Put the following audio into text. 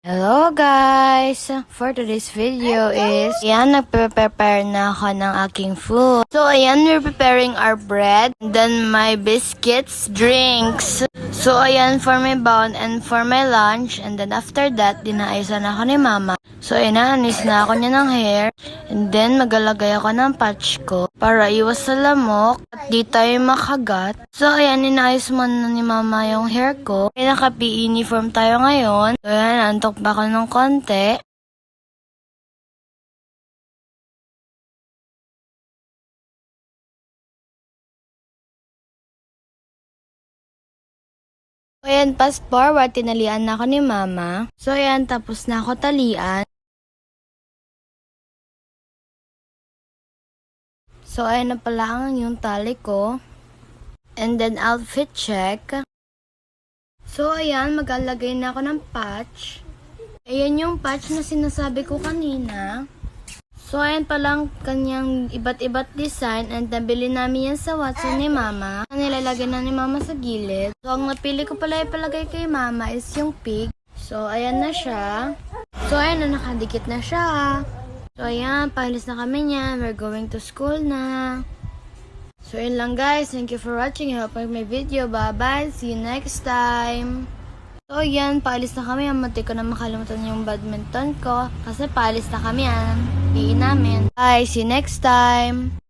Hello guys! For today's video is, nagpe-prepare na ako ng aking food. So ayan, we're preparing our bread, and then my biscuits, drinks. So ayan, for my bound and for my lunch, and then after that, dinaayusan ako ni mama. So ayan, anis na ako niya ng hair, and then magalagay ako ng patch ko para iwas sa lamok at di tayo makagat. So ayan, inaayos muna ni mama yung hair ko. Kaya naka-PE uniform tayo ngayon. So ayan, antok pa ako ng konti. So ayan, fast forward, tinalian na ako ni mama. So ayan, tapos na ako talian. So ayan na pala yung tali ko. And then outfit check. So ayan, maglalagay na ako ng patch. Ayan yung patch na sinasabi ko kanina. So ayan palang kanyang iba't design, and nabili namin yan sa Watson ni mama. Nilalagay na ni mama sa gilid. So ang napili ko pala ipalagay kay mama is yung pig. So ayan na siya. So ayan na, nakadikit na siya. So ayan, pahalis na kami niyan. We're going to school na. So yun lang guys. Thank you for watching. I hope you like my video. Bye bye. See you next time. So yan, paalis na kami. Muntik ko na makalimutan yung badminton ko. Kasi paalis na kami yan. PE namin. Bye. See you next time.